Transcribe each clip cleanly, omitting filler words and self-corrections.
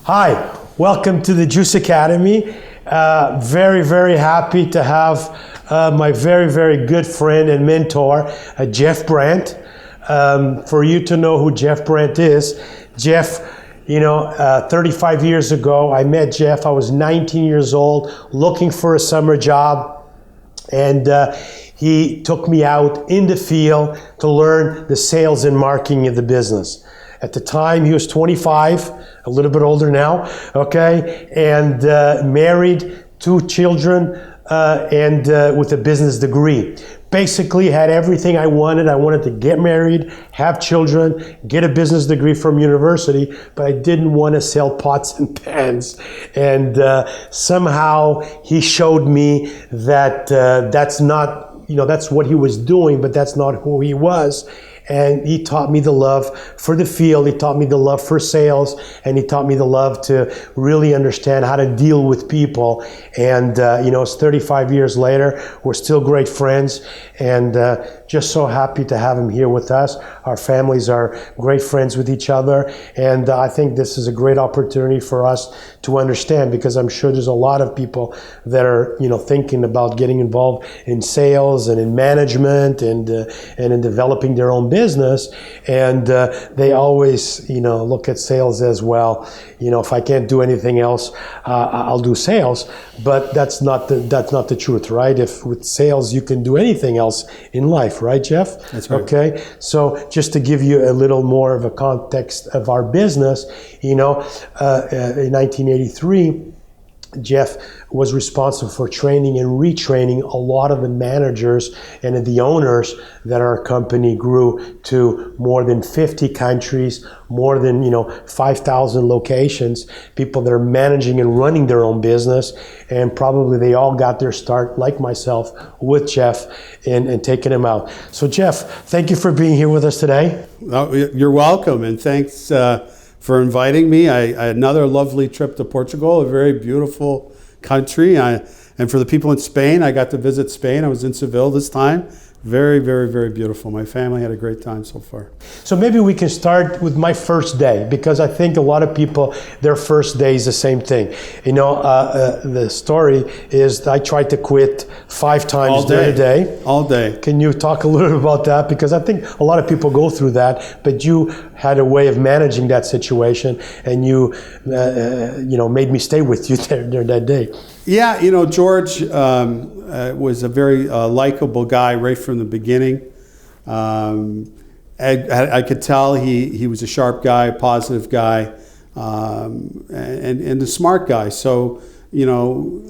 Hi, welcome to the Juice Academy. Very, very happy to have my very, very good friend and mentor, Jeff Brant. For you to know who Jeff Brant is, Jeff, 35 years ago, I met Jeff. I was 19 years old, looking for a summer job, and he took me out in the field to learn the sales and marketing of the business. At the time, he was 25, a little bit older now, okay, and married, 2 children, and with a business degree. Basically had everything I wanted. I wanted to get married, have children, get a business degree from university, but I didn't want to sell pots and pans. And somehow he showed me that that's not, that's what he was doing, but that's not who he was. And he taught me the love for the field, he taught me the love for sales, and he taught me the love to really understand how to deal with people. And it's 35 years later, we're still great friends, and just so happy to have him here with us. Our families are great friends with each other, and I think this is a great opportunity for us to understand, because I'm sure there's a lot of people that are thinking about getting involved in sales and in management and in developing their own business, and they always look at sales as, well, if I can't do anything else, I'll do sales. But that's not the truth, right? If with sales you can do anything else in life, right, Jeff? That's right. Okay, so just to give you a little more of a context of our business, in 1983, Jeff was responsible for training and retraining a lot of the managers and the owners that our company grew to more than 50 countries, more than 5,000 locations, people that are managing and running their own business, and probably they all got their start, like myself, with Jeff and taking him out. So Jeff, thank you for being here with us today. Oh, you're welcome, and thanks for inviting me. I had another lovely trip to Portugal, a very beautiful country. And for the people in Spain, I got to visit Spain. I was in Seville this time. Very, very, very beautiful. My family had a great time so far. So maybe we can start with my first day, because I think a lot of people, their first day is the same thing. The story is I tried to quit 5 times during the day. All day. Can you talk a little bit about that? Because I think a lot of people go through that, but you had a way of managing that situation, and you made me stay with you during that day. Yeah, George was a very likable guy right from the beginning. I could tell he was a sharp guy, a positive guy, and a smart guy. So,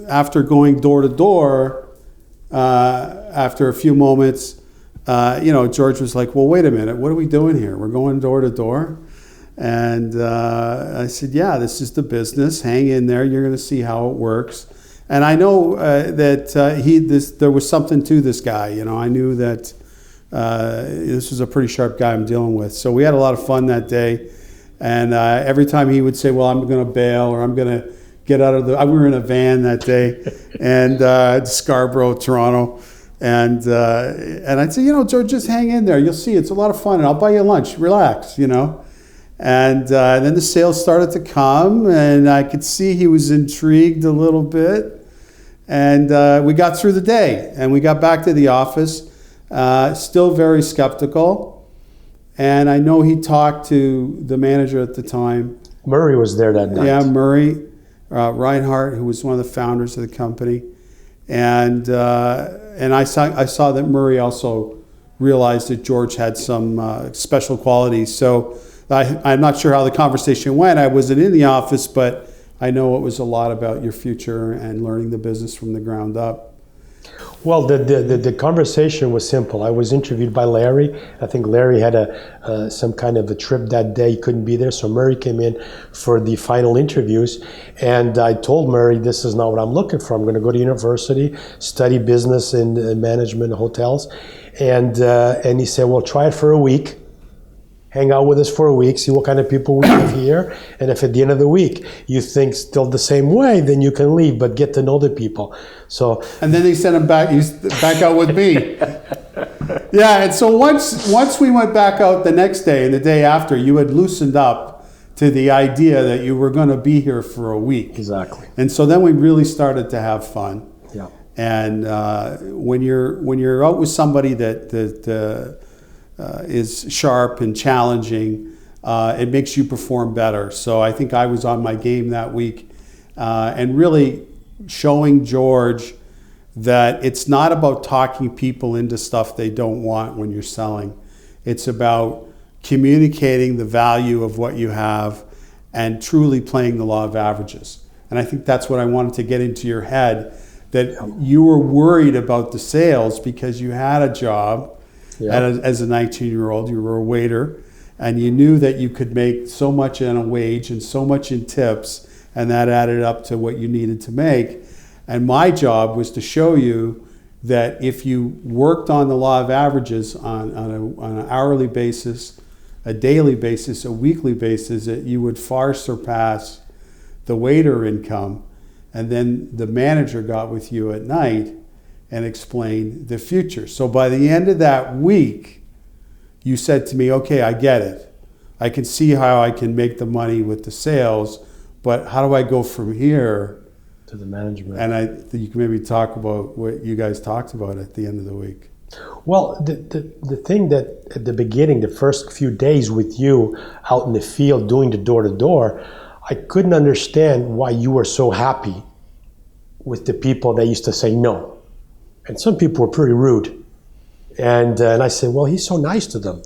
after going door to door, after a few moments, George was like, well, wait a minute, what are we doing here? We're going door to door? And I said, yeah, this is the business. Hang in there. You're going to see how it works. And I know that there was something to this guy. I knew that this was a pretty sharp guy I'm dealing with. So we had a lot of fun that day. And every time he would say, well, I'm going to bail, or I'm going to get out of we were in a van that day, and Scarborough, Toronto. And I'd say, George, just hang in there. You'll see, it's a lot of fun, and I'll buy you lunch. Relax, And then the sales started to come, and I could see he was intrigued a little bit. And we got through the day, and we got back to the office, still very skeptical. And I know he talked to the manager at the time. Murray was there that night. Yeah, Murray Reinhardt, who was one of the founders of the company. And I saw that Murray also realized that George had some special qualities. So I'm not sure how the conversation went. I wasn't in the office, but I know it was a lot about your future and learning the business from the ground up. Well, the conversation was simple. I was interviewed by Larry. I think Larry had some kind of a trip that day. He couldn't be there, so Murray came in for the final interviews. And I told Murray, this is not what I'm looking for. I'm going to go to university, study business and management hotels. And he said, well, try it for a week. Hang out with us for a week, see what kind of people we have here, and if at the end of the week you think still the same way, then you can leave, but get to know the people. So, and then they sent him back out with me. Yeah, and so once we went back out the next day and the day after, you had loosened up to the idea that you were going to be here for a week. Exactly. And so then we really started to have fun. Yeah. And when you're out with somebody that is sharp and challenging, it makes you perform better. So I think I was on my game that week, and really showing George that it's not about talking people into stuff they don't want when you're selling. It's about communicating the value of what you have and truly playing the law of averages. And I think that's what I wanted to get into your head, that you were worried about the sales because you had a job. As a 19-year-old, you were a waiter, and you knew that you could make so much in a wage and so much in tips, and that added up to what you needed to make. And my job was to show you that if you worked on the law of averages on an hourly basis, a daily basis, a weekly basis, that you would far surpass the waiter income. And then the manager got with you at night and explained the future. So by the end of that week, you said to me, okay, I get it. I can see how I can make the money with the sales, but how do I go from here to the management? And I think you can maybe talk about what you guys talked about at the end of the week. Well, the thing that at the beginning, the first few days with you out in the field doing the door-to-door, I couldn't understand why you were so happy with the people that used to say no. And some people were pretty rude. And I said, well, he's so nice to them.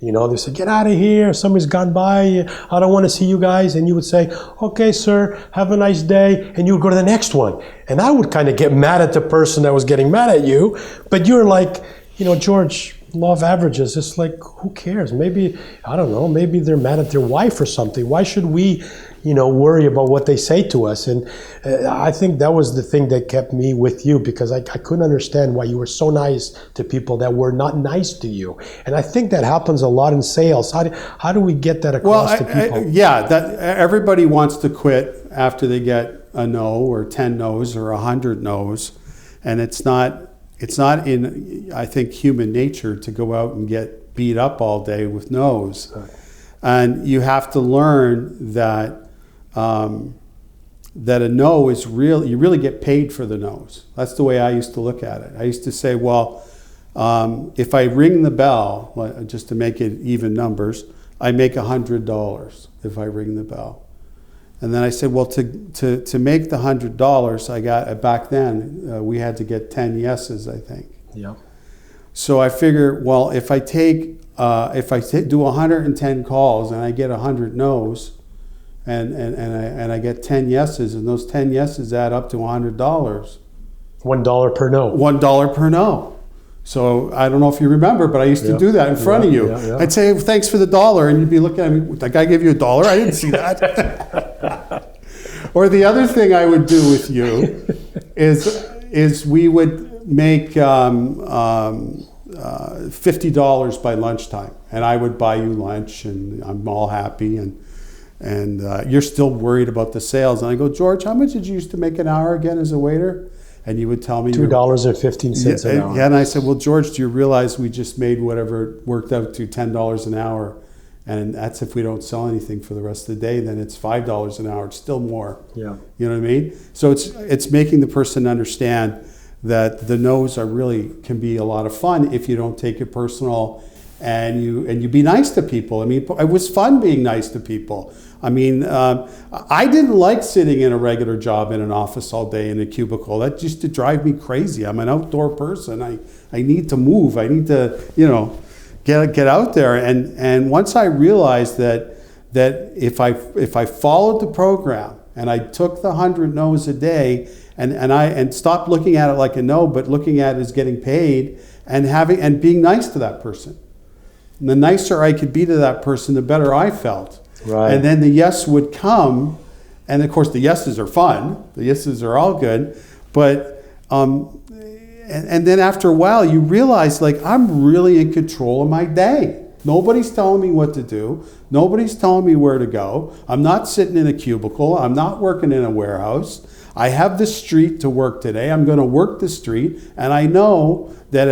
You know, they said, get out of here. Somebody's gone by. I don't want to see you guys. And you would say, okay, sir, have a nice day. And you would go to the next one. And I would kind of get mad at the person that was getting mad at you. But you're like, you know, George, law of averages, it's like, who cares? Maybe, I don't know, maybe they're mad at their wife or something. Why should we, you know, worry about what they say to us? And I think that was the thing that kept me with you, because I couldn't understand why you were so nice to people that were not nice to you. And I think that happens a lot in sales. How do we get that across to people? That everybody wants to quit after they get a no or 10 no's or 100 no's. And it's not in, I think, human nature to go out and get beat up all day with no's. Right. And you have to learn that that a no is real. You really get paid for the no's. That's the way I used to look at it. I used to say, well, if I ring the bell, just to make it even numbers, I make $100 if I ring the bell. And then I said, well, to make the $100, I got, back then, we had to get 10 yeses, I think. Yeah. So I figure, well, if I do 110 calls and I get 100 no's, and I get 10 yeses, and those 10 yeses add up to $100. $1 per no. $1 per no. So I don't know if you remember, but I used to do that in front of you. I'd say, thanks for the $1, and you'd be looking at me, that guy gave you $1? I didn't see that. Or the other thing I would do with you is we would make $50 by lunchtime, and I would buy you lunch, and I'm all happy, and you're still worried about the sales. And I go, George, how much did you used to make an hour again as a waiter? And you would tell me $2.15 an hour. Yeah, and I said, well, George, do you realize we just made whatever worked out to $10 an hour? And that's if we don't sell anything for the rest of the day, then it's $5 an hour. It's still more. Yeah. You know what I mean? So it's making the person understand that the no's can be a lot of fun if you don't take it personal, and you be nice to people. I mean, it was fun being nice to people. I mean, I didn't like sitting in a regular job in an office all day in a cubicle. That used to drive me crazy. I'm an outdoor person. I need to move. I need to, get out there. And once I realized that if I followed the program and I took the 100 no's a day and stopped looking at it like a no, but looking at it as getting paid and being nice to that person. And the nicer I could be to that person, the better I felt. Right. And then the yes would come, and of course the yeses are fun. The yeses are all good, but and then after a while you realize, like, I'm really in control of my day. Nobody's telling me what to do. Nobody's telling me where to go. I'm not sitting in a cubicle. I'm not working in a warehouse. I have the street to work today. I'm going to work the street, and I know that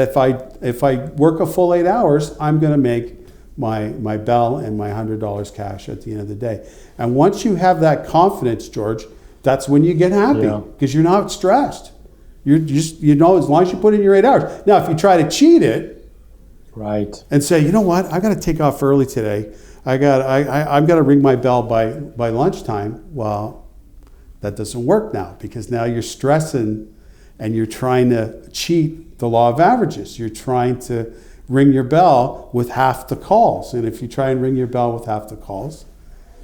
if I work a full 8 hours, I'm going to make my bell and my $100 cash at the end of the day. And once you have that confidence, George, that's when you get happy because you're not stressed. You're just, as long as you put in your 8 hours. Now, if you try to cheat it, right, and say, you know what, I got to take off early today. I've got to ring my bell by lunchtime. Well, that doesn't work now because now you're stressing and you're trying to cheat the law of averages. You're trying to ring your bell with half the calls. And if you try and ring your bell with half the calls,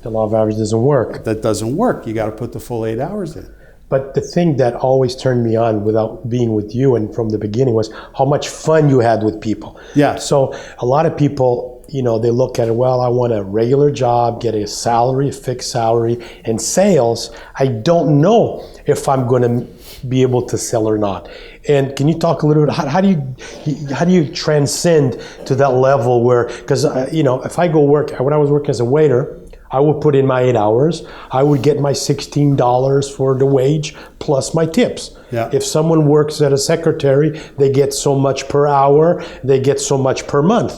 the law of averages doesn't work. That doesn't work. You got to put the full 8 hours in. But the thing that always turned me on without being with you and from the beginning was how much fun you had with people. Yeah. So a lot of people, they look at it, well, I want a regular job, get a salary, a fixed salary, and sales. I don't know if I'm going to be able to sell or not. And can you talk a little bit, how do you transcend to that level where, because, if I go work, when I was working as a waiter, I would put in my 8 hours. I would get my $16 for the wage plus my tips. Yeah. If someone works as a secretary, they get so much per hour, they get so much per month,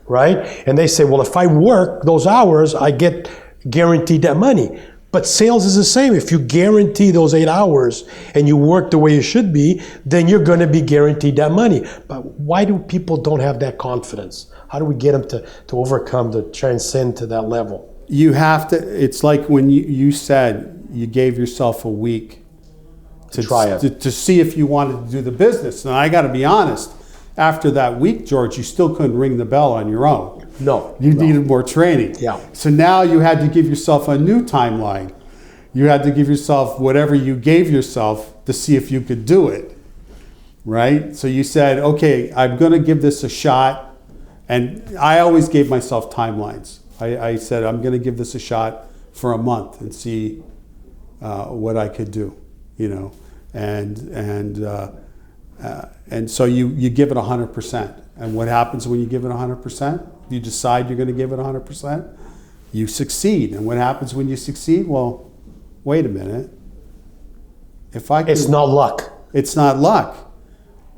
right? And they say, well, if I work those hours, I get guaranteed that money. But sales is the same. If you guarantee those 8 hours and you work the way you should be, then you're going to be guaranteed that money. But why do people don't have that confidence? How do we get them to overcome, to transcend to that level? You have to, it's like when you said you gave yourself a week to try it. To see if you wanted to do the business. And I got to be honest, after that week, George, you still couldn't ring the bell on your own. No. You needed more training. Yeah. So now you had to give yourself a new timeline. You had to give yourself whatever you gave yourself to see if you could do it. Right? So you said, okay, I'm going to give this a shot. And I always gave myself timelines. I said, I'm going to give this a shot for a month and see what I could do, and so you give it 100%. And what happens when you give it 100%? You decide you're going to give it 100%. You succeed. And what happens when you succeed? Well, wait a minute. It's not luck. It's not luck.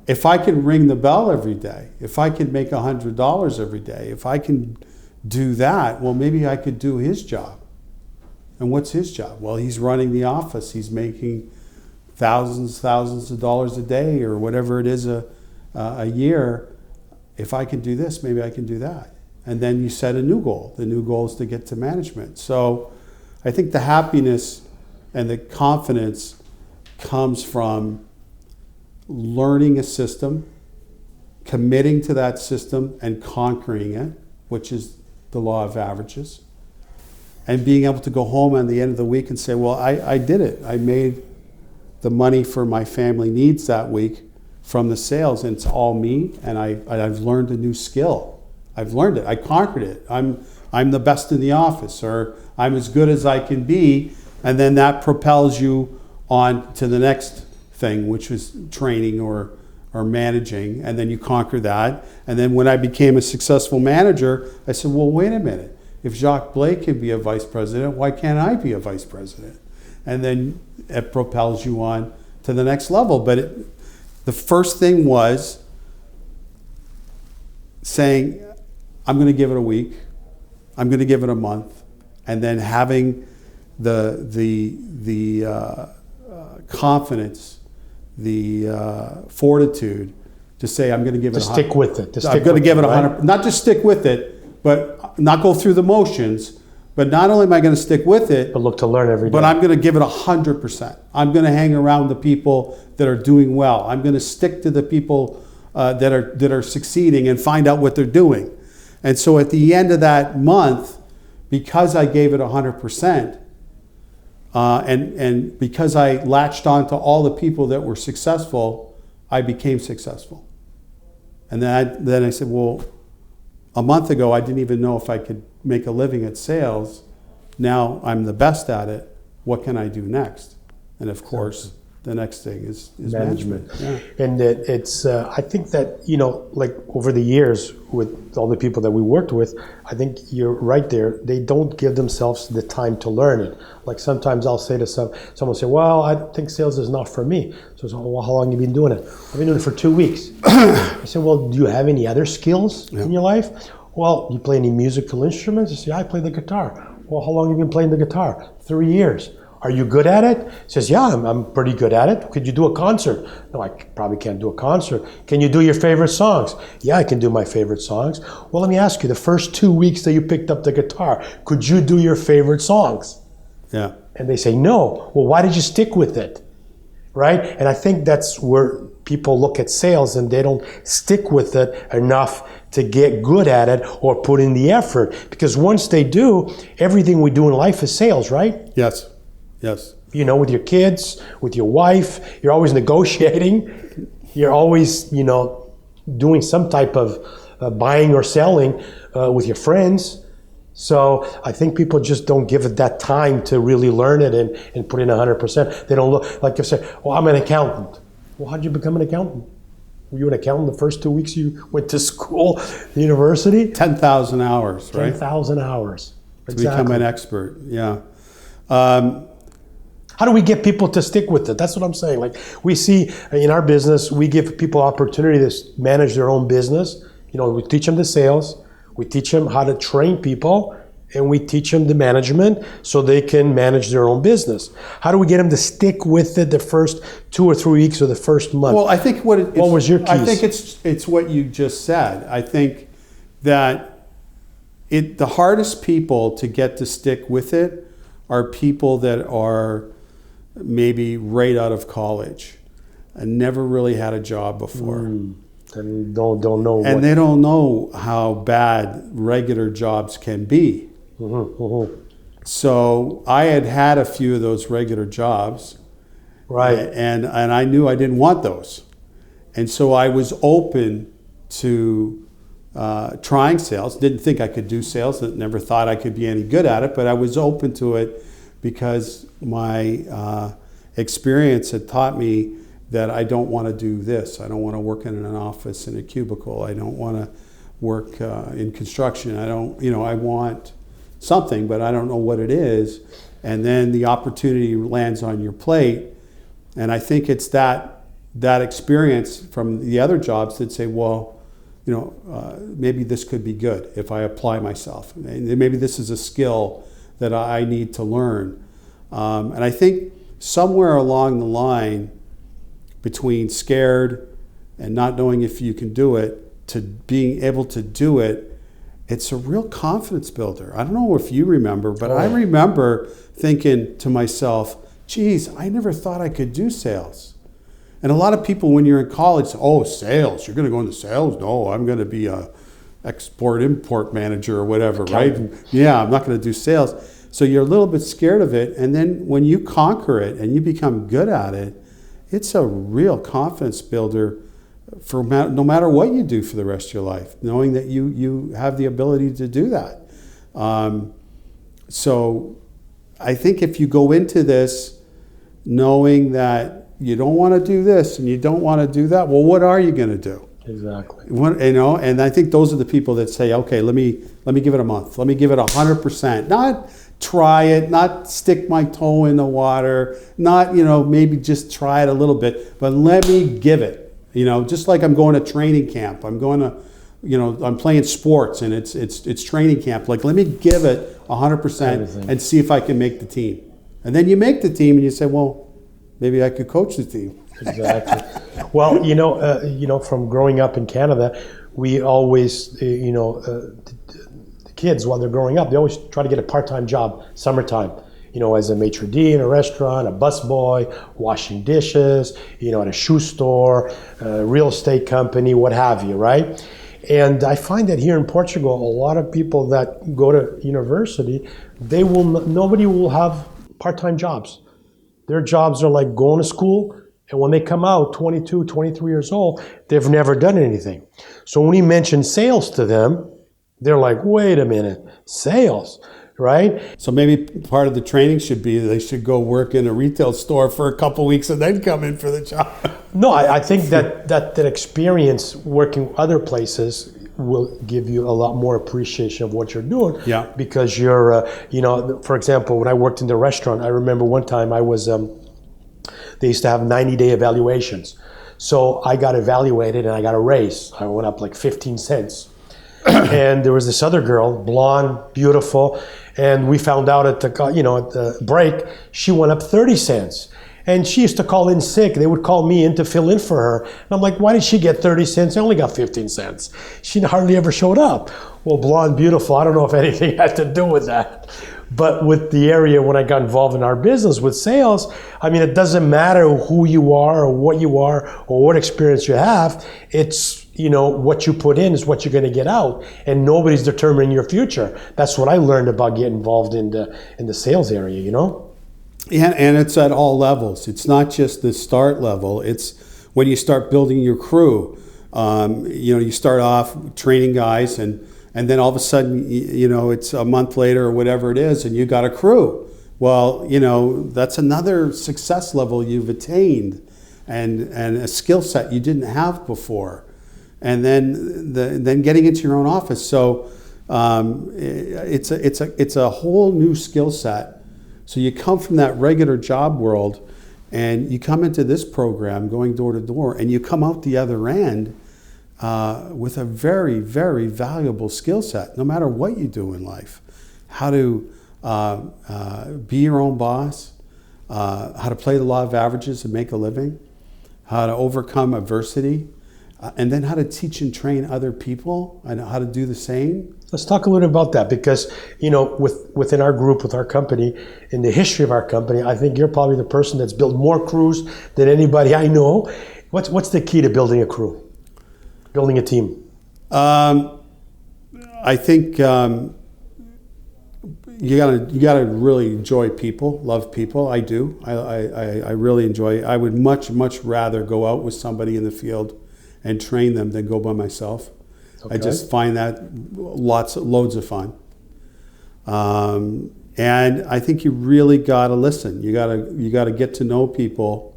If I can ring the bell every day, if I can make $100 every day, if I can do that, well, maybe I could do his job. And what's his job? Well, he's running the office. He's making thousands of dollars a day or whatever it is a year. If I can do this, maybe I can do that. And then you set a new goal. The new goal is to get to management. So I think the happiness and the confidence comes from learning a system, committing to that system and conquering it, which is the law of averages, and being able to go home at the end of the week and say, well, I did it. I made the money for my family needs that week from the sales, and it's all me, and I've learned a new skill. I've learned it. I conquered it. I'm the best in the office, or I'm as good as I can be, and then that propels you on to the next thing, which was training or managing, and then you conquer that. And then when I became a successful manager, I said, well, wait a minute. If Jacques Blake can be a vice president, why can't I be a vice president? And then it propels you on to the next level. But the first thing was saying, I'm going to give it a week, I'm going to give it a month, and then having the confidence, the fortitude to say, I'm going to give it to stick with it. I'm going to give it 100. Not just stick with it, but not go through the motions. But not only am I going to stick with it, but look to learn every day. But I'm going to give it 100%. I'm going to hang around the people that are doing well. I'm going to stick to the people that are succeeding and find out what they're doing. And so at the end of that month, because I gave it 100%, and because I latched on to all the people that were successful, I became successful. And then I said, well, a month ago, I didn't even know if I could make a living at sales. Now I'm the best at it. What can I do next? And of course, the next thing is management. Yeah. And it's, I think that, like over the years with all the people that we worked with, I think you're right there. They don't give themselves the time to learn it. Like sometimes I'll say to someone say, well, I think sales is not for me. So, well, how long have you been doing it? I've been doing it for 2 weeks. I said, well, do you have any other skills in your life? Well, you play any musical instruments? I say, I play the guitar. Well, how long have you been playing the guitar? 3 years. Are you good at it? He says, yeah, I'm pretty good at it. Could you do a concert? No, I probably can't do a concert. Can you do your favorite songs? Yeah, I can do my favorite songs. Well, let me ask you, the first 2 weeks that you picked up the guitar, could you do your favorite songs? Yeah. And they say, no. Well, why did you stick with it? Right? And I think that's where people look at sales and they don't stick with it enough to get good at it or put in the effort. Because once they do, everything we do in life is sales, right? Yes. Yes. You know, with your kids, with your wife, you're always negotiating. You're always, you know, doing some type of buying or selling with your friends. So I think people just don't give it that time to really learn it and put in 100%. They don't look, like you said, well, I'm an accountant. Well, how did you become an accountant? Were you an accountant the first 2 weeks you went to school, the university? 10,000 hours, right? 10,000 hours. To become an expert, yeah. How do we get people to stick with it? That's what I'm saying. Like, we see in our business, we give people opportunity to manage their own business. You know, we teach them the sales, we teach them how to train people, and we teach them the management so they can manage their own business. How do we get them to stick with it the first 2 or 3 weeks or the first month? Well, I think what was your keys? I think it's what you just said. I think that the hardest people to get to stick with it are people that are maybe right out of college and never really had a job before. And don't know. And they don't know how bad regular jobs can be. So I had a few of those regular jobs. Right. And I knew I didn't want those. And so I was open to trying sales. Didn't think I could do sales. Never thought I could be any good at it, but I was open to it because my experience had taught me that I don't want to do this. I don't want to work in an office in a cubicle. I don't want to work in construction. I want something, but I don't know what it is. And then the opportunity lands on your plate. And I think it's that experience from the other jobs that say, well, maybe this could be good if I apply myself. And maybe this is a skill that I need to learn. And I think somewhere along the line, between scared and not knowing if you can do it to being able to do it, it's a real confidence builder. I don't know if you remember, but I remember thinking to myself, geez, I never thought I could do sales. And a lot of people when you're in college say, oh, sales, you're going to go into sales? No, I'm going to be a export-import manager or whatever, right? Yeah, I'm not going to do sales. So you're a little bit scared of it. And then when you conquer it and you become good at it, it's a real confidence builder for no matter what you do for the rest of your life, knowing that you have the ability to do that. So I think if you go into this knowing that you don't want to do this and you don't want to do that, well, what are you going to do? Exactly. And I think those are the people that say, okay, let me give it a month. Let me give it 100%. Not try it, not stick my toe in the water, not, maybe just try it a little bit, but let me give it. Just like I'm going to training camp. I'm going to, I'm playing sports and it's training camp. Like, let me give it 100% and see if I can make the team. And then you make the team and you say, well, maybe I could coach the team. Exactly. Well, from growing up in Canada, we always, kids, while they're growing up, they always try to get a part-time job, summertime, as a maitre d' in a restaurant, a busboy, washing dishes, at a shoe store, a real estate company, what have you, right? And I find that here in Portugal, a lot of people that go to university, nobody will have part-time jobs. Their jobs are like going to school, and when they come out 22, 23 years old, they've never done anything. So when we mention sales to them, they're like, wait a minute, sales, right? So maybe part of the training should be they should go work in a retail store for a couple weeks and then come in for the job. No, I think that experience working other places will give you a lot more appreciation of what you're doing. Yeah. Because you're, for example, when I worked in the restaurant, I remember one time I was, they used to have 90-day evaluations. So I got evaluated and I got a raise. I went up like 15 cents. and there was this other girl, blonde, beautiful, and we found out at the break, she went up 30 cents. And she used to call in sick. They would call me in to fill in for her. And I'm like, why did she get 30 cents? I only got 15 cents. She hardly ever showed up. Well, blonde, beautiful, I don't know if anything had to do with that. But with the area when I got involved in our business with sales, I mean, it doesn't matter who you are or what you are or what experience you have. It's, what you put in is what you're going to get out. And nobody's determining your future. That's what I learned about getting involved in the sales area, Yeah, and it's at all levels. It's not just the start level. It's when you start building your crew. You start off training guys, and then all of a sudden, it's a month later or whatever it is, and you got a crew. Well, that's another success level you've attained, and a skill set you didn't have before, and then getting into your own office. So it's a whole new skill set. So you come from that regular job world and you come into this program going door to door, and you come out the other end with a very, very valuable skill set, no matter what you do in life. How to be your own boss, how to play the law of averages and make a living, how to overcome adversity, and then how to teach and train other people and how to do the same. Let's talk a little bit about that, because within our group, with our company, in the history of our company, I think you're probably the person that's built more crews than anybody I know. What's the key to building a crew, building a team? I think you gotta really enjoy people, love people. I do. I really enjoy. I would much rather go out with somebody in the field and train them than go by myself. Okay. I just find that loads of fun. And I think you really got to listen. You got to get to know people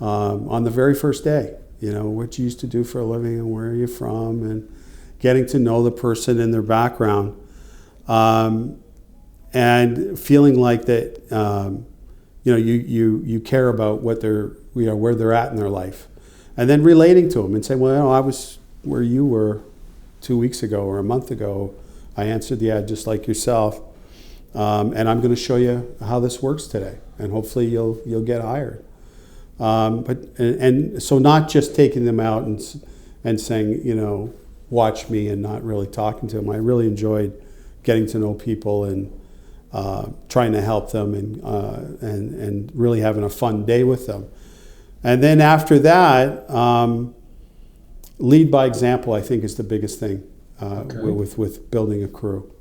on the very first day. What you used to do for a living and where are you from, and getting to know the person and their background, and feeling like that. You care about what they're where they're at in their life, and then relating to them and saying, well, I was where you were 2 weeks ago or a month ago. I answered the ad just like yourself, and I'm going to show you how this works today, and hopefully you'll get hired. But so not just taking them out and saying, watch me, and not really talking to them. I really enjoyed getting to know people and trying to help them and really having a fun day with them. And then after that, lead by example, I think, is the biggest thing with building a crew.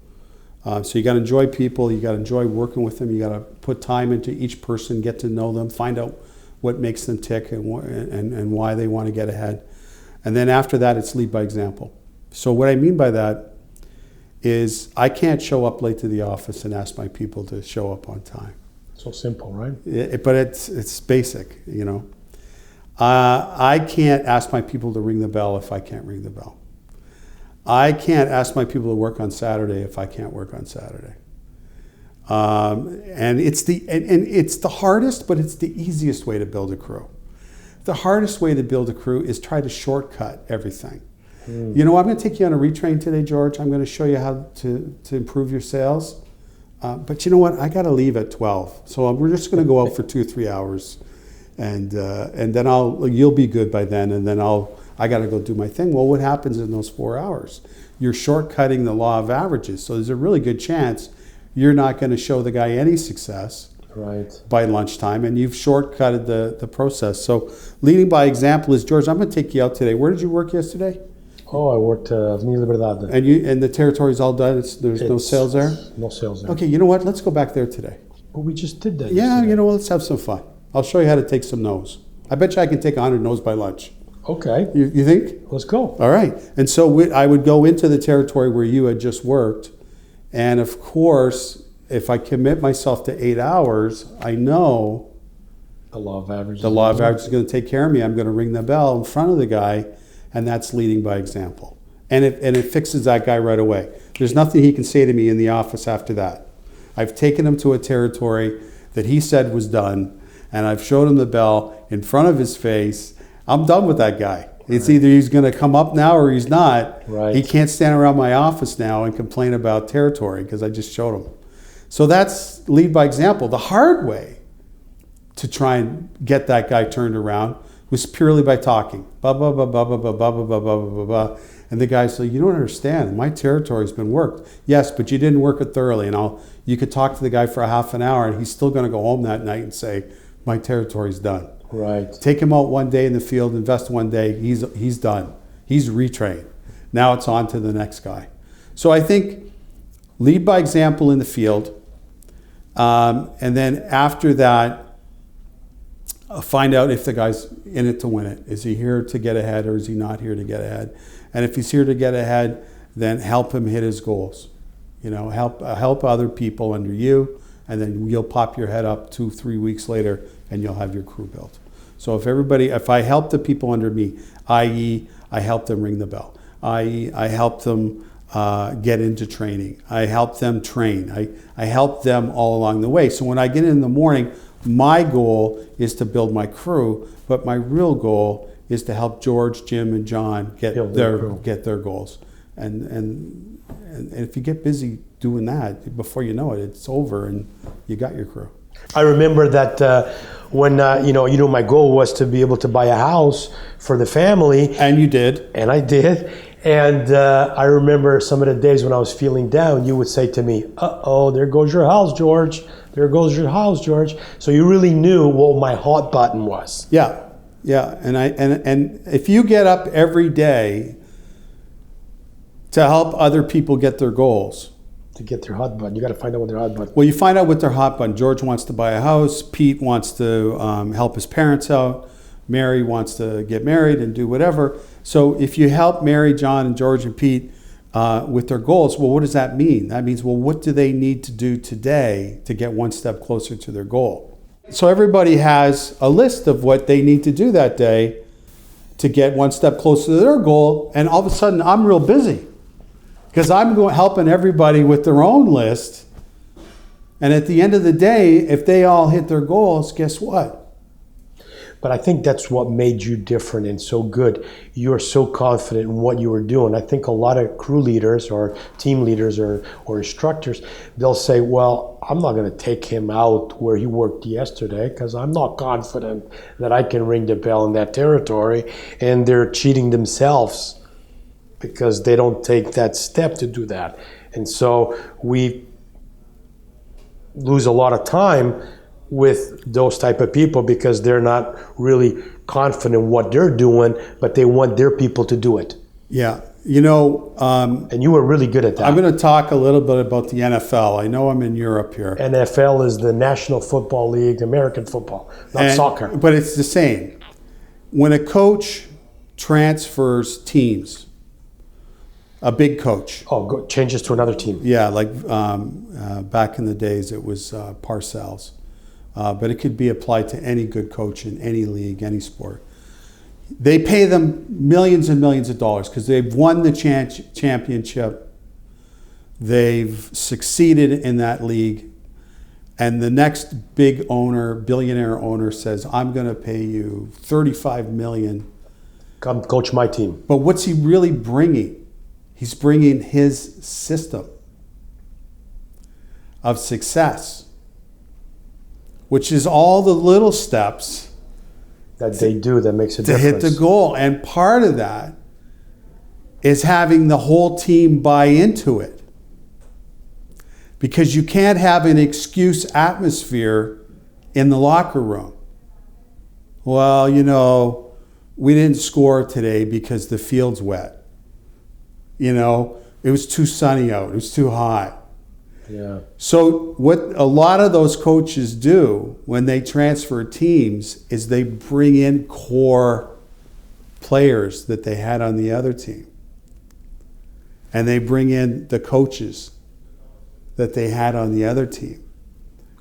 So you got to enjoy people, you got to enjoy working with them, you got to put time into each person, get to know them, find out what makes them tick and why they want to get ahead. And then after that, it's lead by example. So what I mean by that is I can't show up late to the office and ask my people to show up on time. So simple, right? But it's basic, I can't ask my people to ring the bell if I can't ring the bell. I can't ask my people to work on Saturday if I can't work on Saturday. And it's the hardest, but it's the easiest way to build a crew. The hardest way to build a crew is try to shortcut everything. I'm going to take you on a retrain today, George. I'm going to show you how to improve your sales. But you know what? I got to leave at 12. So we're just going to go out for 2 or 3 hours. And then you'll be good by then, and then I got to go do my thing. Well, what happens in those 4 hours? You're shortcutting the law of averages. So there's a really good chance you're not going to show the guy any success by lunchtime, and you've shortcutted the process. So leading by example is, George, I'm going to take you out today. Where did you work yesterday? Oh, I worked Avenida Verdade. And the territory's all done? There's no sales there? No sales there. Okay, you know what? Let's go back there today. But we just did that Yeah, yesterday. Let's have some fun. I'll show you how to take some no's. I bet you I can take 100 no's by lunch. Okay. You think? Let's go. All right. And so I would go into the territory where you had just worked. And of course, if I commit myself to 8 hours, I know the law of averages. The law of averages is going to take care of me. I'm going to ring the bell in front of the guy, and that's leading by example. And it fixes that guy right away. There's nothing he can say to me in the office after that. I've taken him to a territory that he said was done, and I've showed him the bell in front of his face. I'm done with that guy. It's either he's going to come up now or he's not. Right. He can't stand around my office now and complain about territory because I just showed him. So that's lead by example. The hard way to try and get that guy turned around was purely by talking. Blah, blah, blah, blah, blah, blah, blah, blah, blah, blah, blah, blah. And the guy's like, you don't understand. My territory's been worked. Yes, but you didn't work it thoroughly. And you could talk to the guy for a half an hour and he's still going to go home that night and say, my territory's done. Right. Take him out one day in the field, invest one day, he's done. He's retrained. Now it's on to the next guy. So I think lead by example in the field. And then after that, find out if the guy's in it to win it. Is he here to get ahead or is he not here to get ahead? And if he's here to get ahead, then help him hit his goals. Help other people under you, and then you'll pop your head up 2-3 weeks later and you'll have your crew built. So if I help the people under me, i.e. I help them ring the bell, i.e. I help them get into training, I help them train, I help them all along the way. So when I get in the morning, my goal is to build my crew, but my real goal is to help George, Jim, and John get their goals. And if you get busy doing that, before you know it, it's over and you got your crew. I remember that when my goal was to be able to buy a house for the family. And you did. And I did. And I remember some of the days when I was feeling down, you would say to me, uh-oh, there goes your house, George. There goes your house, George. So you really knew what my hot button was. Yeah. And if you get up every day to help other people get their goals. To get their hot button, you got to find out what their hot button. Well, you find out what their hot button. George wants to buy a house. Pete wants to help his parents out. Mary wants to get married and do whatever. So if you help Mary, John, and George and Pete with their goals, well, what does that mean? That means, well, what do they need to do today to get one step closer to their goal? So everybody has a list of what they need to do that day to get one step closer to their goal. And all of a sudden, I'm real busy because I'm helping everybody with their own list. And at the end of the day, if they all hit their goals, guess what? But I think that's what made you different and so good. You're so confident in what you were doing. I think a lot of crew leaders or team leaders or instructors, they'll say, well, I'm not going to take him out where he worked yesterday because I'm not confident that I can ring the bell in that territory. And they're cheating themselves because they don't take that step to do that. And so we lose a lot of time with those type of people because they're not really confident in what they're doing, but they want their people to do it. Yeah. And you were really good at that. I'm going to talk a little bit about the NFL. I know I'm in Europe here. NFL is the National Football League, American football, not soccer. But it's the same. When a coach transfers teams, a big coach. Changes to another team. Yeah, like back in the days it was Parcells. But it could be applied to any good coach in any league, any sport. They pay them millions and millions of dollars because they've won the championship. They've succeeded in that league. And the next big owner, billionaire owner says, I'm going to pay you $35 million. Come coach my team. But what's he really bringing? He's bringing his system of success, which is all the little steps that they do that makes a difference. To hit the goal. And part of that is having the whole team buy into it. Because you can't have an excuse atmosphere in the locker room. Well, we didn't score today because the field's wet. It was too sunny out. It was too hot. Yeah. So what a lot of those coaches do when they transfer teams is they bring in core players that they had on the other team. And they bring in the coaches that they had on the other team.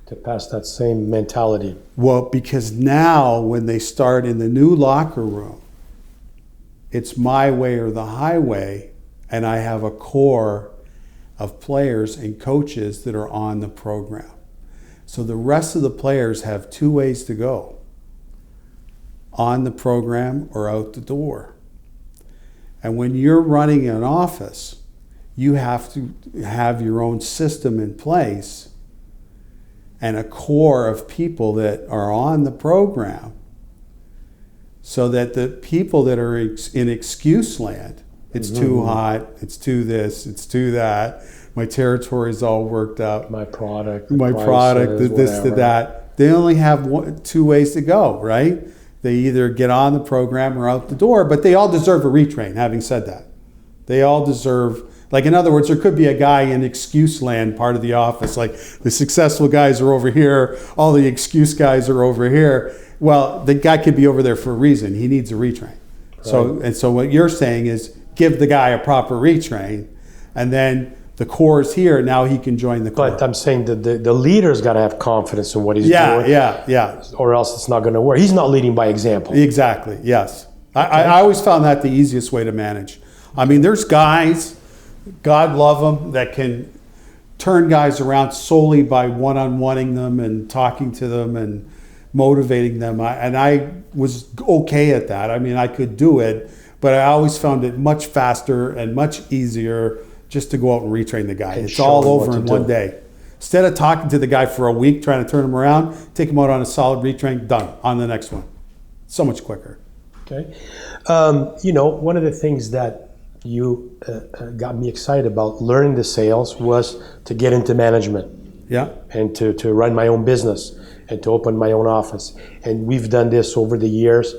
To pass that same mentality. Well, because now when they start in the new locker room, it's my way or the highway, and I have a core of players and coaches that are on the program. So the rest of the players have two ways to go: on the program or out the door. And when you're running an office, you have to have your own system in place and a core of people that are on the program, so that the people that are in excuse land, it's too hot, it's too this, it's too that, my territory's all worked up, My product, this, to that. They only have two ways to go, right? They either get on the program or out the door, but they all deserve a retrain, having said that. They all deserve, like, in other words, there could be a guy in excuse land part of the office, like the successful guys are over here, all the excuse guys are over here. Well, the guy could be over there for a reason. He needs a retrain. Right. So what you're saying is give the guy a proper retrain, and then the core is here. Now he can join the core. But I'm saying that the leader's got to have confidence in what he's doing. Yeah. Or else it's not going to work. He's not leading by example. Exactly. Yes. Okay. I always found that the easiest way to manage. I mean, there's guys, God love them, that can turn guys around solely by one-on-oneing them and talking to them and motivating them. And I was okay at that. I mean, I could do it, but I always found it much faster and much easier just to go out and retrain the guy. It's all over in one day. Instead of talking to the guy for a week, trying to turn him around, take him out on a solid retrain, done, on the next one. So much quicker. Okay. One of the things that you got me excited about learning the sales was to get into management. Yeah. And to run my own business and to open my own office. And we've done this over the years.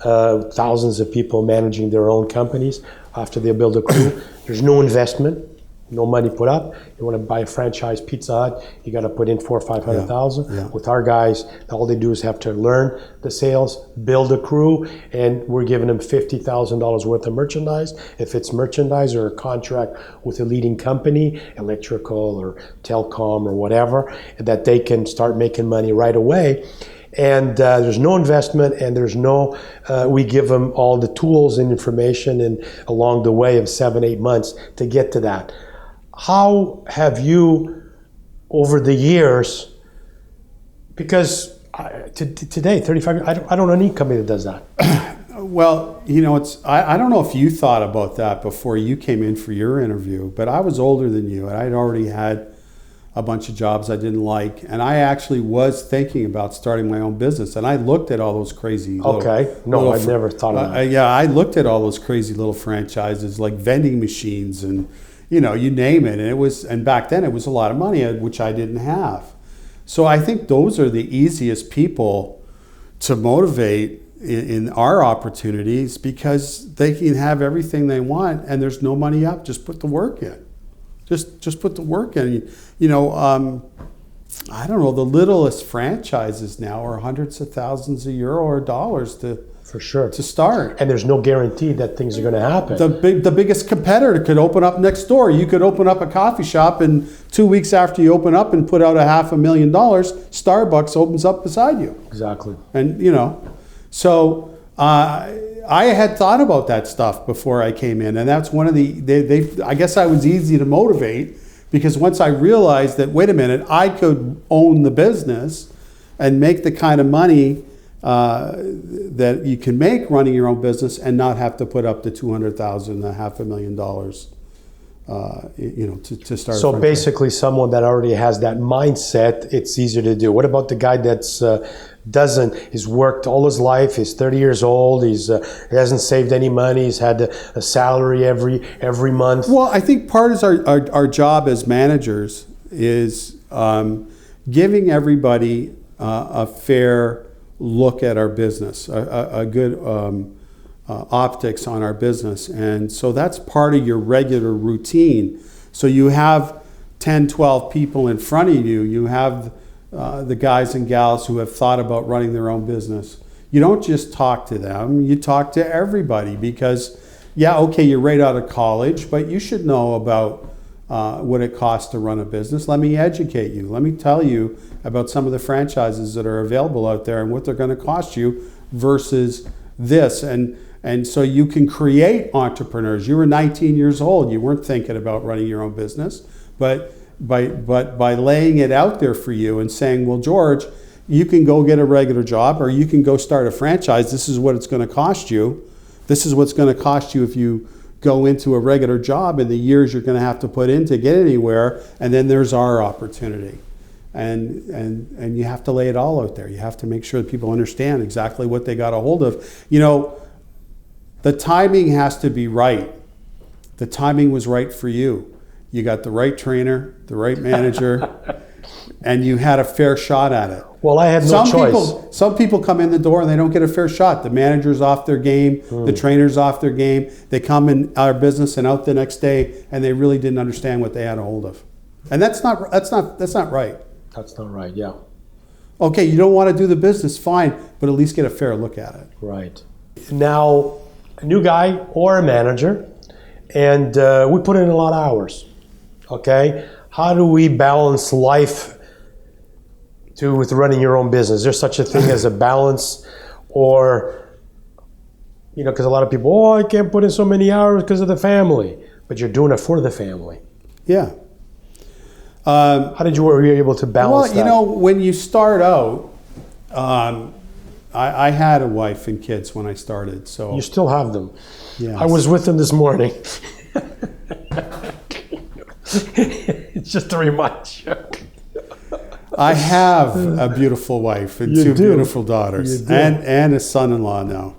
Thousands of people managing their own companies after they build a crew. There's no investment, no money put up. You want to buy a franchise Pizza Hut, you got to put in $400,000 or $500,000. Yeah. With our guys, all they do is have to learn the sales, build a crew, and we're giving them $50,000 worth of merchandise. If it's merchandise or a contract with a leading company, electrical or telecom or whatever, that they can start making money right away. And there's no investment, and there's no, we give them all the tools and information and along the way of 7-8 months to get to that. How have you, over the years, because today, 35 years, I don't know any company that does that. Well, I don't know if you thought about that before you came in for your interview, but I was older than you, and I'd already had a bunch of jobs I didn't like, and I actually was thinking about starting my own business, and I looked at all those crazy I've never thought of that. I looked at all those crazy little franchises like vending machines and you name it, and back then it was a lot of money, which I didn't have. So I think those are the easiest people to motivate in our opportunities, because they can have everything they want and there's no money up. Just put the work in. Just put the work in. I don't know, the littlest franchises now are hundreds of thousands of euro or dollars to start. And there's no guarantee that things are going to happen. The biggest competitor could open up next door. You could open up a coffee shop, and 2 weeks after you open up and put out $500,000, Starbucks opens up beside you. Exactly. And so I had thought about that stuff before I came in, and that's one of I guess I was easy to motivate, because once I realized that, wait a minute, I could own the business and make the kind of money that you can make running your own business and not have to put up the $200,000, $500,000, to start. So basically, someone that already has that mindset, it's easier to do. What about the guy that's he's worked all his life, he's 30 years old, he hasn't saved any money, he's had a salary every month? Well, I think part of our job as managers is giving everybody a fair look at our business, a good optics on our business. And so that's part of your regular routine. So you have 10, 12 people in front of you. You have the guys and gals who have thought about running their own business. You don't just talk to them, you talk to everybody, because you're right out of college, but you should know about what it costs to run a business. Let me educate you. Let me tell you about some of the franchises that are available out there and what they're going to cost you versus this. And so you can create entrepreneurs. You were 19 years old. You weren't thinking about running your own business, but by laying it out there for you and saying, well, George, you can go get a regular job, or you can go start a franchise. This is what it's going to cost you. This is what's going to cost you if you go into a regular job and the years you're going to have to put in to get anywhere, and then there's our opportunity. And you have to lay it all out there. You have to make sure that people understand exactly what they got a hold of. You know, the timing has to be right. The timing was right for you. You got the right trainer, the right manager, and you had a fair shot at it. Well, I had no choice. Some people come in the door and they don't get a fair shot. The manager's off their game, the trainer's off their game. They come in our business and out the next day, and they really didn't understand what they had a hold of. And that's not right. That's not right, yeah. Okay, you don't want to do the business, fine, but at least get a fair look at it. Right. Now, a new guy or a manager, and we put in a lot of hours, okay? How do we balance life with running your own business? Is there such a thing as a balance? Or, you know, because a lot of people, oh, I can't put in so many hours because of the family. But you're doing it for the family. Yeah. How were you able to balance that? Well, you know, when you start out, I had a wife and kids when I started. So you still have them. Yes. I was with them this morning. It's just to remind you. I have a beautiful wife and two beautiful daughters and a son-in-law now.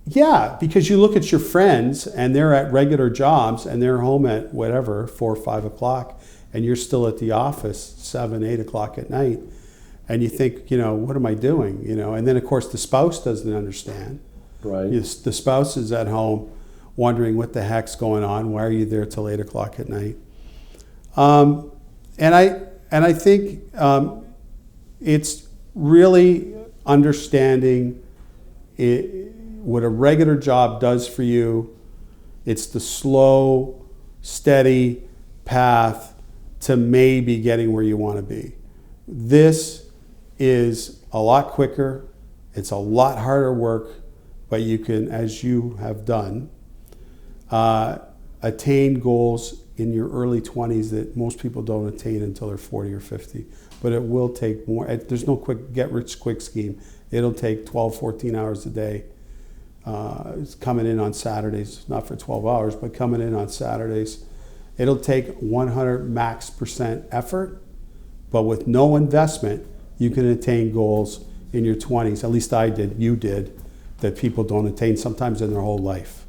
Yeah, because you look at your friends and they're at regular jobs and they're home at whatever, 4 or 5 o'clock, and you're still at the office 7, 8 o'clock at night, and you think, you know, what am I doing? You know, and then of course the spouse doesn't understand. Right. The spouse is at home wondering what the heck's going on. Why are you there till 8 o'clock at night? And I think it's really understanding what a regular job does for you. It's the slow, steady path to maybe getting where you want to be. This is a lot quicker. It's a lot harder work, but you can, as you have done, attain goals in your early 20s that most people don't attain until they're 40 or 50. But it will take more. There's no quick get-rich-quick scheme. It'll take 12, 14 hours a day. It's coming in on Saturdays, not for 12 hours, but coming in on Saturdays. It'll take 100% effort, but with no investment, you can attain goals in your 20s. At least I did, you did, that people don't attain sometimes in their whole life.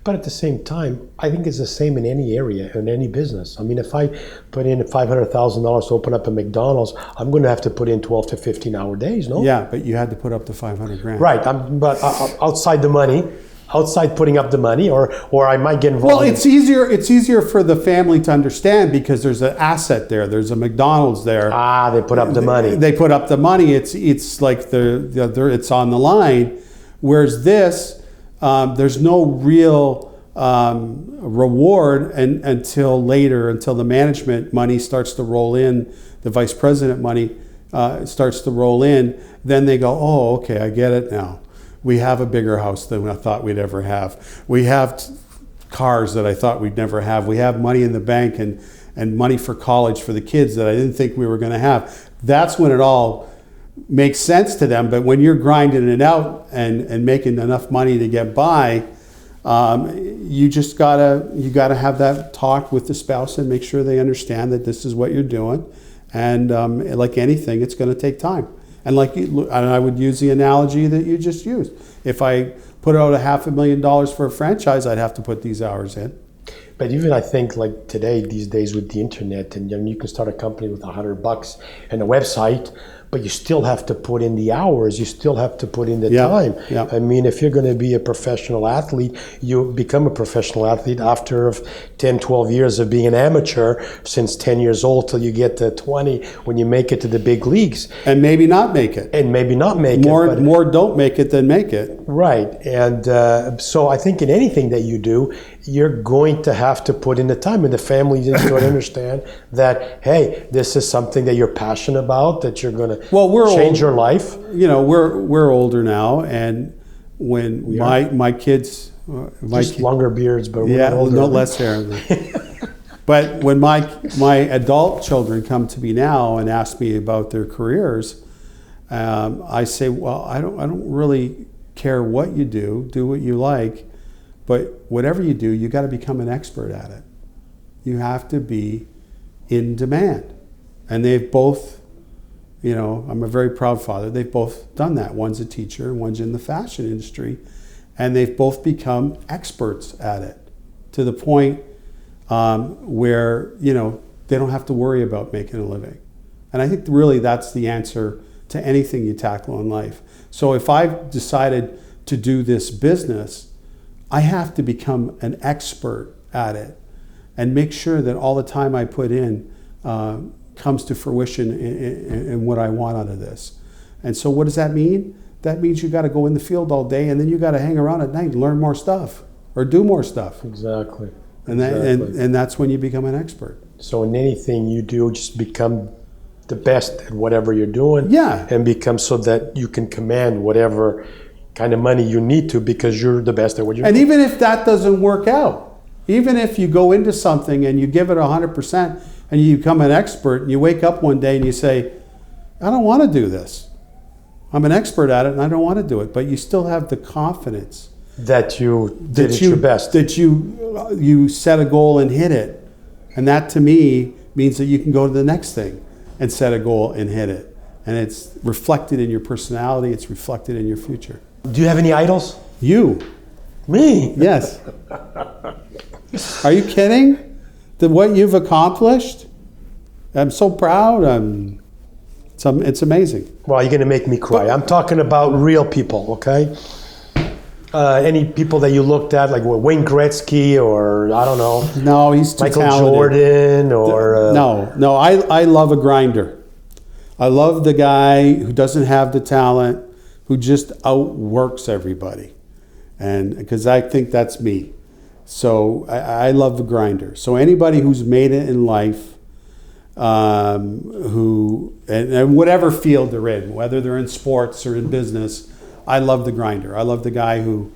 But at the same time, I think it's the same in any area, in any business. I mean, if I put in $500,000 to open up a McDonald's, I'm going to have to put in 12 to 15-hour days, no? Yeah, but you had to put up the $500,000. Right, but outside the money, outside putting up the money, or I might get involved. Well, it's easier for the family to understand because there's an asset there. There's a McDonald's there. They put up the money. They put up the money. It's like it's on the line. Whereas this, there's no real reward until later, until the management money starts to roll in, the vice president money starts to roll in. Then they go, oh, okay, I get it now. We have a bigger house than I thought we'd ever have. We have cars that I thought we'd never have. We have money in the bank and money for college for the kids that I didn't think we were going to have. That's when it all makes sense to them. But when you're grinding it out and making enough money to get by, you just gotta have that talk with the spouse and make sure they understand that this is what you're doing. And like anything, it's going to take time. And I would use the analogy that you just used. If I put out $500,000 for a franchise, I'd have to put these hours in. But even I think like today, these days with the internet, and you can start a company with $100 and a website, but you still have to put in the hours. You still have to put in the time. Yeah. I mean, if you're going to be a professional athlete, you become a professional athlete after 10, 12 years of being an amateur, since 10 years old till you get to 20, when you make it to the big leagues. And maybe not make it. More don't make it than make it. Right. And so I think in anything that you do, you're going to have to put in the time, and the family needs to understand that, hey, this is something that you're passionate about, that you're going to change your life. You know, we're older now, and when my kids, longer beards, but older. No less hair. But when my adult children come to me now and ask me about their careers, I say, well, I don't really care what you do what you like, but whatever you do, you got to become an expert at it. You have to be in demand. And they've both, I'm a very proud father, they've both done that. One's a teacher and one's in the fashion industry. And they've both become experts at it to the point where, they don't have to worry about making a living. And I think really that's the answer to anything you tackle in life. So if I've decided to do this business, I have to become an expert at it and make sure that all the time I put in comes to fruition in what I want out of this. And so what does that mean? That means you got to go in the field all day, and then you got to hang around at night and learn more stuff or do more stuff. Exactly. And and that's when you become an expert. So in anything you do, just become the best at whatever you're doing. Yeah. And become so that you can command whatever kind of money you need to because you're the best at what you're doing. And even if that doesn't work out, even if you go into something and you give it 100% and you become an expert and you wake up one day and you say, I don't want to do this. I'm an expert at it and I don't want to do it. But you still have the confidence that you did it your best. That you set a goal and hit it. And that to me means that you can go to the next thing and set a goal and hit it. And it's reflected in your personality. It's reflected in your future. Do you have any idols? You. Me? Yes. Are you kidding? What you've accomplished? I'm so proud. It's amazing. Well, you're going to make me cry. I'm talking about real people, okay? Any people that you looked at, like Wayne Gretzky or, I don't know. No, he's too Michael talented. Jordan or... No, I love a grinder. I love the guy who doesn't have the talent, who just outworks everybody. And because I think that's me. So I love the grinder. So anybody who's made it in life, and whatever field they're in, whether they're in sports or in business, I love the grinder. I love the guy who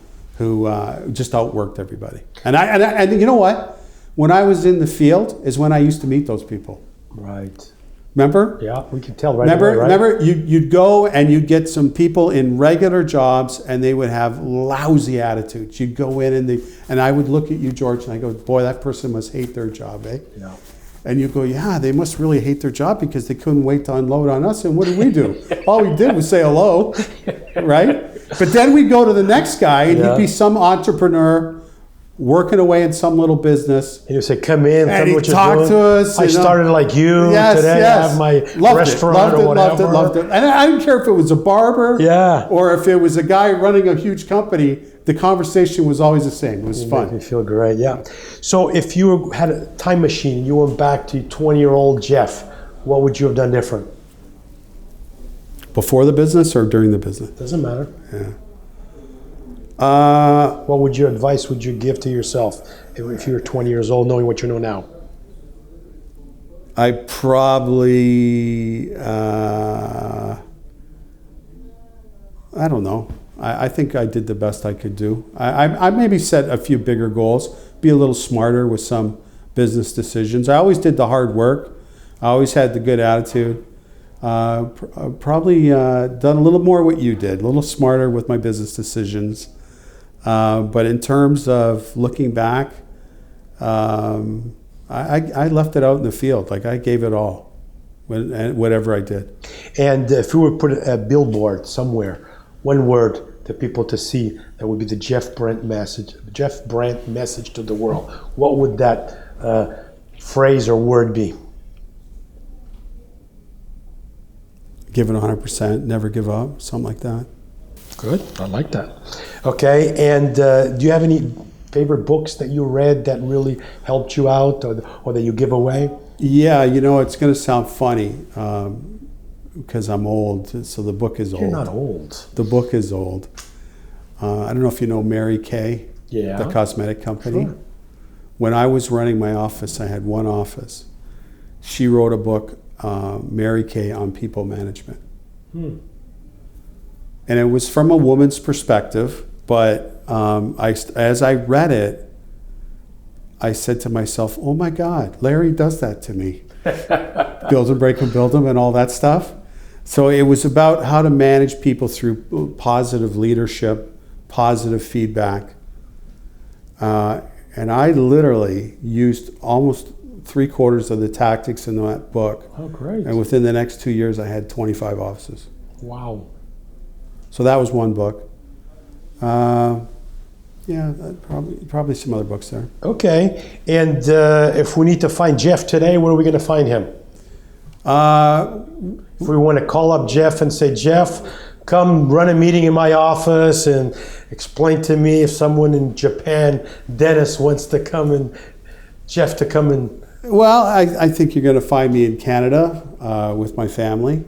just outworked everybody. And you know what? When I was in the field is when I used to meet those people. Right. Remember? Yeah, we can tell right away, right? Remember, you'd go and you'd get some people in regular jobs and they would have lousy attitudes. You'd go in and I would look at you, George, and I go, boy, that person must hate their job, eh? Yeah. And you go, yeah, they must really hate their job because they couldn't wait to unload on us. And what did we do? All we did was say hello, right? But then we'd go to the next guy and he'd be some entrepreneur working away in some little business. He would say, come in, tell me what you're doing. And he'd talk to us. I started like you today. I have my restaurant or whatever. Loved it. And I didn't care if it was a barber or if it was a guy running a huge company. The conversation was always the same. It was fun. Made me feel great, yeah. So if you had a time machine, you went back to 20-year-old Jeff, what would you have done different? Before the business or during the business? Doesn't matter. Yeah. What would your advice would you give to yourself if you were 20 years old, knowing what you know now? I probably, I don't know. I think I did the best I could do. I maybe set a few bigger goals, be a little smarter with some business decisions. I always did the hard work. I always had the good attitude. Probably done a little more what you did, a little smarter with my business decisions. But in terms of looking back, I left it out in the field. Like I gave it all, whatever I did. And if you were to put a billboard somewhere, one word to people to see, that would be the Jeff Brant message to the world. What would that phrase or word be? Give it 100%, never give up, something like that. Good, I like that. Okay, and do you have any favorite books that you read that really helped you out or that you give away? Yeah, it's going to sound funny because I'm old, so the book is old. You're not old. The book is old. I don't know if you know Mary Kay, the cosmetic company. Sure. When I was running my office, I had one office. She wrote a book, Mary Kay, on people management. And it was from a woman's perspective, but as I read it, I said to myself, oh my God, Larry does that to me. Build them, break them, build them, and all that stuff. So it was about how to manage people through positive leadership, positive feedback. And I literally used almost 3/4 of the tactics in that book. Oh, great. And within the next 2 years, I had 25 offices. Wow. So that was one book. Yeah, probably some other books there. Okay. And if we need to find Jeff today, where are we going to find him? If we want to call up Jeff and say, Jeff, come run a meeting in my office and explain to me if someone in Japan, Dennis, wants to come and Jeff to come and... Well, I think you're going to find me in Canada with my family.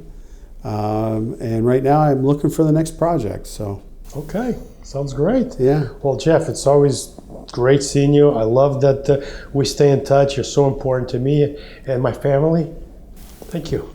And right now I'm looking for the next project. So. Okay, sounds great. Yeah. Well, Jeff, it's always great seeing you. I love that we stay in touch. You're so important to me and my family. Thank you.